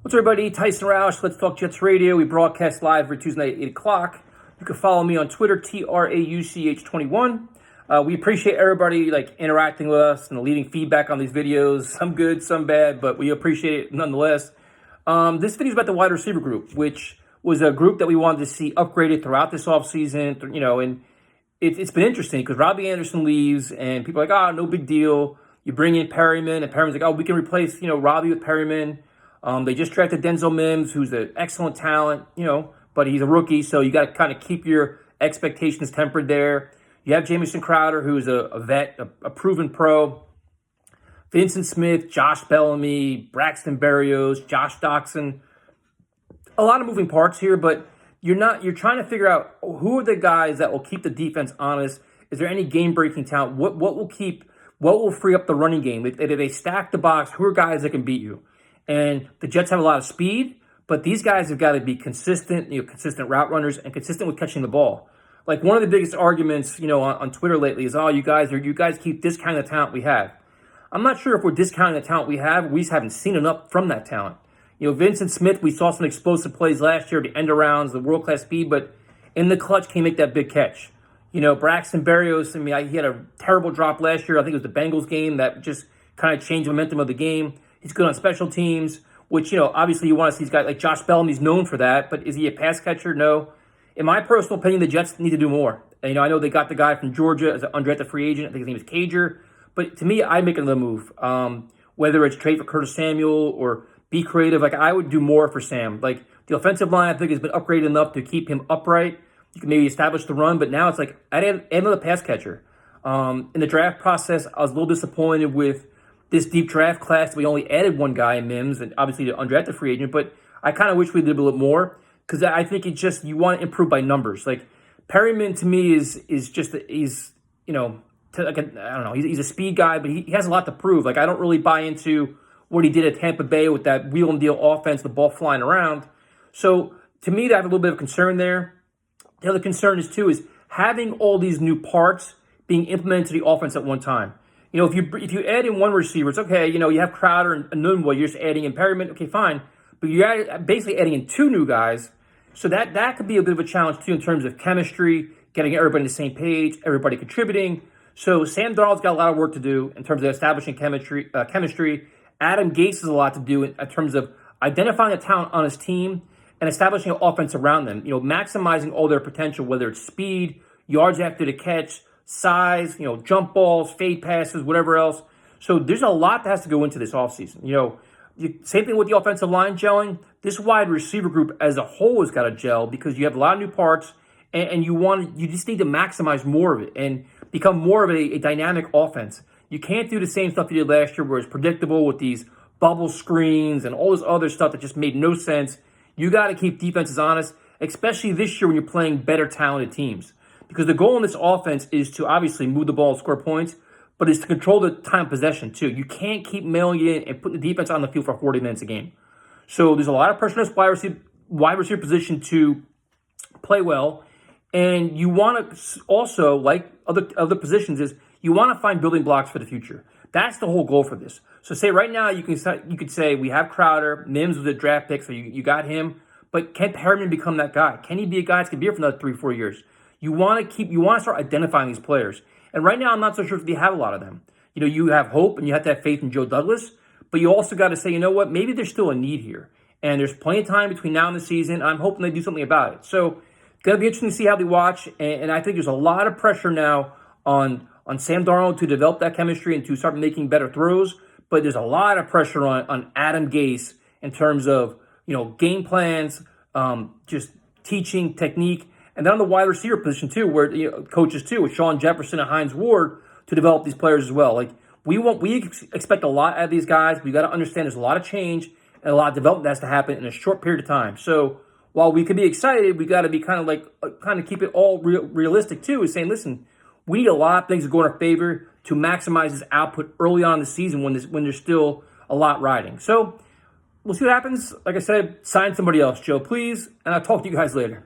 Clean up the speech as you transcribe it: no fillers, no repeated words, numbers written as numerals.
What's up, everybody? Tyson Roush, Let's Talk Jets Radio. We broadcast live every Tuesday night at 8 o'clock. You can follow me on Twitter, TRAUCH21. We appreciate everybody interacting with us and leaving feedback on these videos. Some good, some bad, but we appreciate it nonetheless. This video is about the wide receiver group, which was a group that we wanted to see upgraded throughout this offseason. And it's been interesting because Robbie Anderson leaves and people are like, no big deal. You bring in Perryman, and Perryman's like, we can replace, Robbie with Perryman. They just drafted Denzel Mims, who's an excellent talent, but he's a rookie, so you got to kind of keep your expectations tempered there. You have Jamison Crowder, who's a vet, a proven pro. Vincent Smith, Josh Bellamy, Braxton Berrios, Josh Doxson. A lot of moving parts here, but you're trying to figure out who are the guys that will keep the defense honest. Is there any game-breaking talent? What will free up the running game? If they stack the box, who are guys that can beat you? And the Jets have a lot of speed, but these guys have got to be consistent, consistent route runners and consistent with catching the ball. Like one of the biggest arguments, on Twitter lately is, you guys keep discounting the talent we have. I'm not sure if we're discounting the talent we have. We just haven't seen enough from that talent. Vincent Smith, we saw some explosive plays last year, the end arounds, the world-class speed, but in the clutch can't make that big catch. Braxton Berrios, he had a terrible drop last year. I think it was the Bengals game that just kind of changed the momentum of the game. He's good on special teams, which, obviously you want to see these guys like Josh Bellamy's known for that, but is he a pass catcher? No. In my personal opinion, the Jets need to do more. And, I know they got the guy from Georgia as an undrafted free agent. I think his name is Cager. But to me, I'd make another move. Whether it's trade for Curtis Samuel or be creative, I would do more for Sam. The offensive line, I think, has been upgraded enough to keep him upright. You can maybe establish the run, but now it's add another pass catcher. In the draft process, I was a little disappointed with this deep draft class. We only added one guy in Mims, and obviously the undrafted free agent, but I kind of wish we did a little bit more because I think it's just you want to improve by numbers. Perryman to me is just he's I don't know, he's a speed guy, but he has a lot to prove. I don't really buy into what he did at Tampa Bay with that wheel and deal offense, the ball flying around. So to me, I have a little bit of concern there. The other concern is having all these new parts being implemented to the offense at one time. If you add in one receiver, it's okay. You have Crowder and Nunwa, you're just adding in Perryman, okay, fine. But you're basically adding in two new guys. So that could be a bit of a challenge, too, in terms of chemistry, getting everybody on the same page, everybody contributing. So Sam Darnold's got a lot of work to do in terms of establishing chemistry. Adam Gase has a lot to do in terms of identifying the talent on his team and establishing an offense around them. Maximizing all their potential, whether it's speed, yards after the catch, size, jump balls, fade passes, whatever else. So there's a lot that has to go into this offseason. Same thing with the offensive line gelling. This wide receiver group as a whole has got to gel because you have a lot of new parts and you just need to maximize more of it and become more of a dynamic offense. You can't do the same stuff you did last year where it's predictable with these bubble screens and all this other stuff that just made no sense. You got to keep defenses honest, especially this year when you're playing better talented teams. Because the goal in this offense is to obviously move the ball and score points, but it's to control the time of possession too. You can't keep mailing in and putting the defense on the field for 40 minutes a game. So there's a lot of pressure on this wide receiver position to play well. And you want to also, like other positions, is you want to find building blocks for the future. That's the whole goal for this. So say right now you could say we have Crowder, Mims was a draft pick, so you got him. But can Perryman become that guy? Can he be a guy that's going to be here for another 3-4 years? You want to start identifying these players. And right now, I'm not so sure if you have a lot of them. You have hope and you have to have faith in Joe Douglas, but you also got to say, what, maybe there's still a need here. And there's plenty of time between now and the season. I'm hoping they do something about it. So it's going to be interesting to see how they watch. And I think there's a lot of pressure now on Sam Darnold to develop that chemistry and to start making better throws. But there's a lot of pressure on Adam Gase in terms of, game plans, just teaching technique. And then on the wide receiver position, too, where coaches, too, with Sean Jefferson and Hines Ward to develop these players as well. We expect a lot out of these guys. We got to understand there's a lot of change and a lot of development that has to happen in a short period of time. So while we could be excited, we got to be kind of keep it all realistic, too, is saying, listen, we need a lot of things to go in our favor to maximize this output early on in the season when there's still a lot riding. So we'll see what happens. Like I said, sign somebody else, Joe, please. And I'll talk to you guys later.